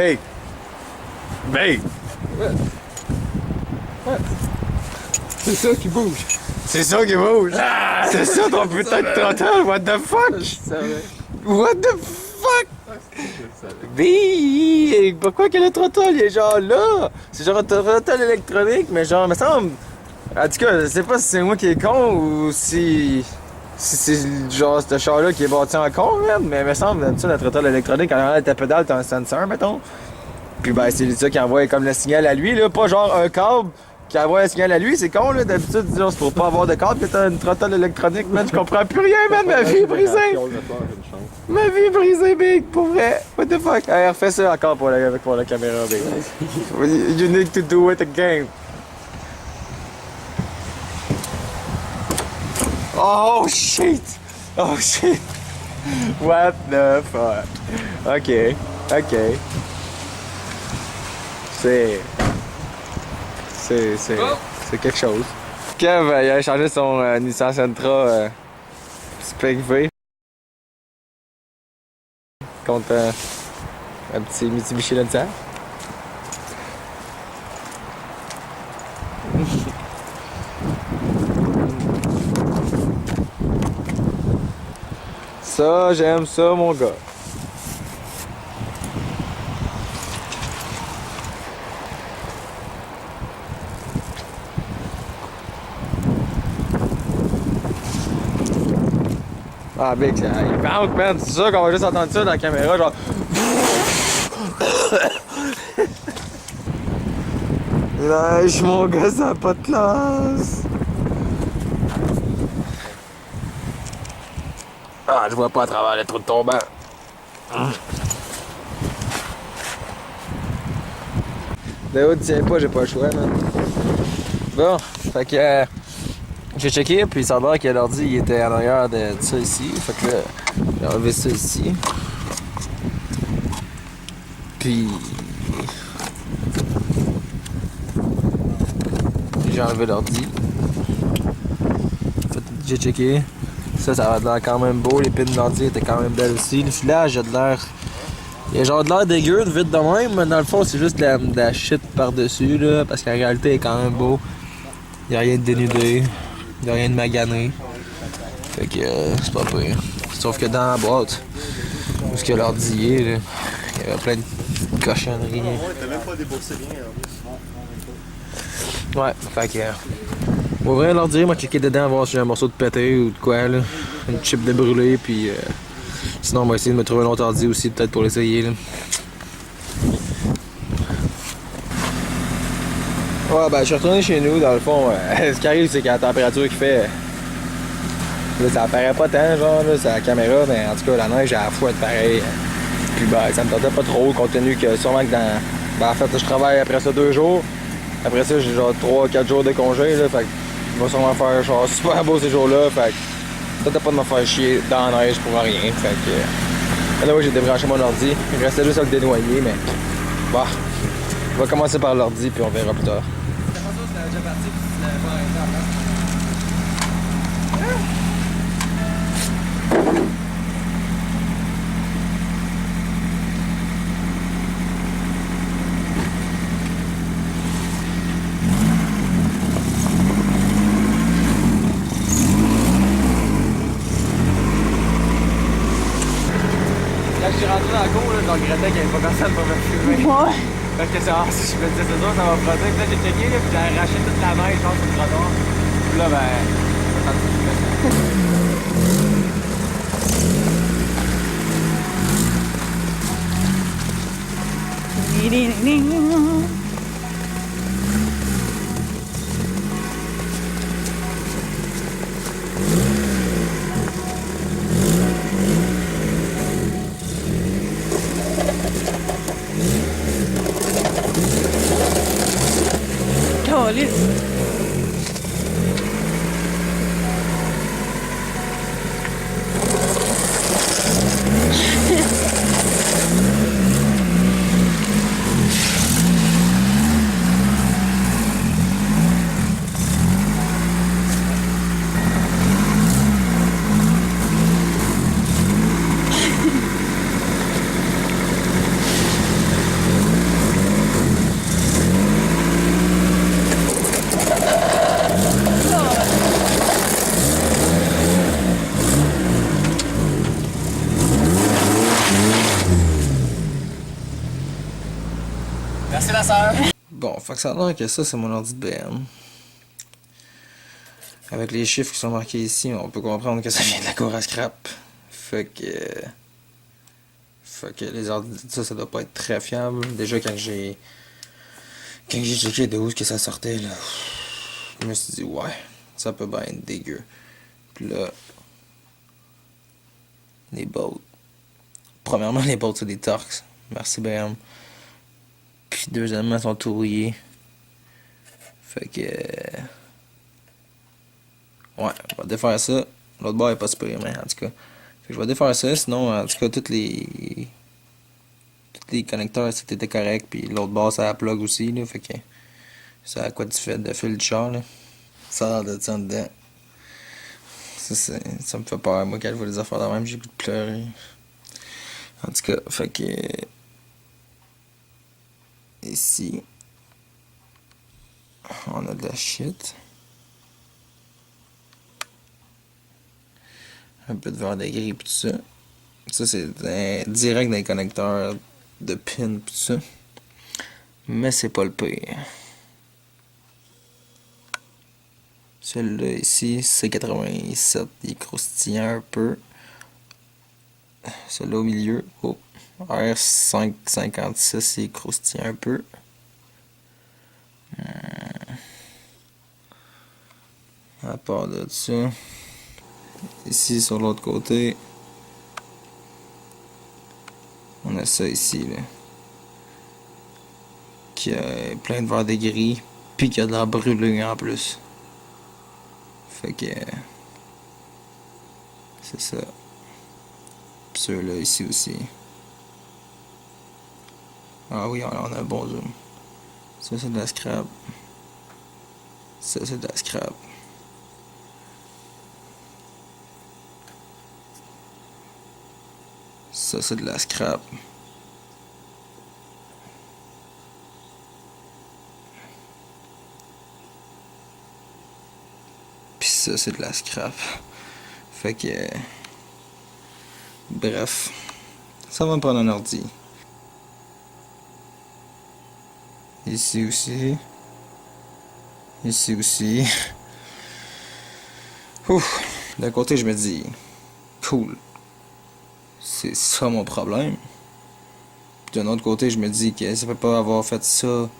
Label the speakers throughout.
Speaker 1: Big! Big!
Speaker 2: C'est ça qui bouge.
Speaker 1: C'est ça qui bouge! Ah! C'est ça ton putain de trottoir! What the fuck?
Speaker 2: Je savais.
Speaker 1: What the fuck?
Speaker 2: Je savais.
Speaker 1: Big! Pourquoi que le trottoir il est genre là? C'est genre un trottoir électronique, mais genre, me semble. En tout cas, je sais pas si c'est moi qui est con ou si. Si c'est genre ce char-là qui est bâti en con, man. Mais me semble, d'habitude, le trottoir électronique, quand ta pédale, t'as un sensor, mettons. Puis ben, c'est ça qui envoie comme le signal à lui, là. Pas genre un câble qui envoie un signal à lui, c'est con, là. D'habitude, c'est pour pas avoir de câble que t'as une trottoir électronique, man. Je comprends plus rien, man. Ma vie est brisée. Ma vie est brisée, Big, pour vrai. What the fuck? Hey, refais ça encore pour la caméra, Big. You need to do it again. Oh shit! Oh shit! What the fuck? Ok, ok. C'est quelque chose. Kev, il a changé son Nissan Sentra Spec V contre un petit Mitsubishi Lancer. Ça, j'aime ça, mon gars. Ah, Big, il manque, man. C'est sûr qu'on va juste entendre ça dans la caméra, genre. Lâche, mon gars, ça n'a pas de classe. Ah, je vois pas à travers les trous de tombant. De haut, tiens pas, j'ai pas le choix, man. Bon, fait que j'ai checké, puis ça a l'air que l'ordi il était en arrière de ça ici. Fait que là, j'ai enlevé ça ici. Puis j'ai enlevé l'ordi. J'ai checké. Ça a l'air quand même beau. Les pins de l'ordi étaient quand même belles aussi. Le filage a de l'air. Il y a genre de l'air dégueu de vite de même, mais dans le fond, c'est juste de la shit par-dessus, là. Parce qu'en réalité, il est quand même beau. Il n'y a rien de dénudé. Il n'y a rien de magané. Fait que c'est pas pire. Sauf que dans la boîte, où ce que l'ordi est, là, il y avait plein de cochonneries.
Speaker 3: Ouais, t'as même pas déboursé rien.
Speaker 1: Ouais, fait que. On va ouvrir l'ordi, moi checker dedans, voir si j'ai un morceau de pété ou de quoi, là. Une chip de brûlé, puis sinon on va essayer de me trouver un autre ordi aussi, peut-être pour l'essayer, là. Ouais, ben je suis retourné chez nous, dans le fond. Ce qui arrive, c'est qu'à la température qu'il fait, là, ça apparaît pas tant, genre, là, c'est la caméra, mais en tout cas, la neige, elle a la fouette pareil. Puis ben, ça me tentait pas trop, compte tenu que sûrement que dans. Ben, en fait, je travaille après ça 2 jours. Après ça, j'ai genre 3-4 jours de congé, là, fait que je vais sûrement faire genre super beau ces jours-là, fait que peut-être pas de me faire chier dans la neige pour rien, fait que là, ouais, j'ai débranché mon ordi, il restait juste à le dénoyer, mais bah, on va commencer par l'ordi puis on verra plus tard. Quand je suis rentré dans la cour, je regrettais qu'il n'y avait pas personne pour me filmer.
Speaker 4: Ouais.
Speaker 1: Parce que ça, je me disais, c'est sûr, ça va protéger. Puis là, j'ai checké, là, puis j'ai arraché toute la neige, genre, sur le trottoir. Puis là, ben, ça
Speaker 4: Calice.
Speaker 1: Merci la sœur. Bon, fait que ça a l'air que ça, c'est mon ordi de BM. Avec les chiffres qui sont marqués ici, on peut comprendre que ça vient de la cour à scrap. Fait que les ordi, ça doit pas être très fiable. Déjà, quand j'ai checké de où que ça sortait, là, je me suis dit, ouais, ça peut bien être dégueu. Puis là, les bolts. Premièrement, les bolts, c'est des Torx. Merci, BM. Puis deuxièmement, ils sont tout rouillés. Fait que... ouais, on va défaire ça. L'autre bord est pas super, mais en tout cas. Fait que je vais défaire ça, sinon, en tout cas, tous les connecteurs, c'était correct. Puis l'autre bord, ça a la plug aussi, là. Fait que... ça a quoi du fait de fil du char, là. Ça a l'air de ça dedans. Ça me fait peur, moi, quand je vois les affaires de même, j'ai le goût de pleurer. En tout cas, fait que... ici... on a de la shit. Un peu de verre de gris pis tout ça. Ça, c'est direct dans les connecteurs de pin pis tout ça. Mais c'est pas le pire. Celui-là ici, C87, il est croustillant un peu. Celui-là au milieu, oh, R556, il est croustillant un peu. À part de ça, ici sur l'autre côté, on a ça ici, là, qui a plein de verre de gris, puis qui a de l'air brûlé en plus. Fait que c'est ça. Puis ceux-là ici aussi. Ah oui, on a un bon zoom. Ça c'est de la scrap. Ça c'est de la scrap. Ça c'est de la scrap. Puis ça c'est de la scrap. Fait que... bref. Ça va me prendre un ordi. Ici aussi. Ici aussi. Ouf. D'un côté je me dis... cool. C'est ça mon problème. Puis d'un autre côté je me dis que ça peut pas avoir fait ça.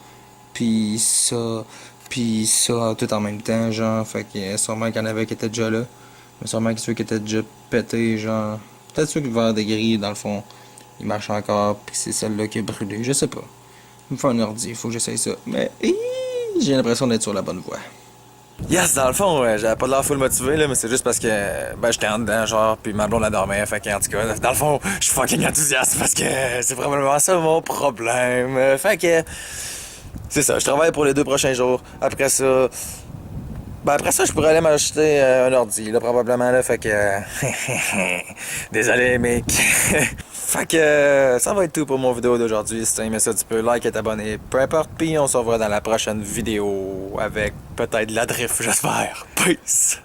Speaker 1: Puis ça tout en même temps, genre, fait que sûrement qu'il y en avait qui étaient déjà là, mais sûrement que ceux qui étaient déjà pétés, genre, peut-être ceux qui verre de gris, dans le fond, ils marchent encore, puis c'est celle-là qui est brûlée, je sais pas. Il me faut un ordi, il faut que j'essaye ça, mais j'ai l'impression d'être sur la bonne voie. Yes, dans le fond, j'avais pas de l'air full motivé, là, mais c'est juste parce que, ben, j'étais en dedans, genre, puis ma blonde la dormait, fait qu'en tout cas, dans le fond, je suis fucking enthousiaste parce que c'est probablement ça mon problème, fait que... c'est ça, je travaille pour les 2 prochains jours. Après ça, je pourrais aller m'acheter un ordi, là, probablement, là, fait que... désolé, mec. Fait que ça va être tout pour mon vidéo d'aujourd'hui. Si tu as aimé ça, tu peux like et t'abonner, peu importe. Puis on se revoit dans la prochaine vidéo avec peut-être de la drift, j'espère. Peace!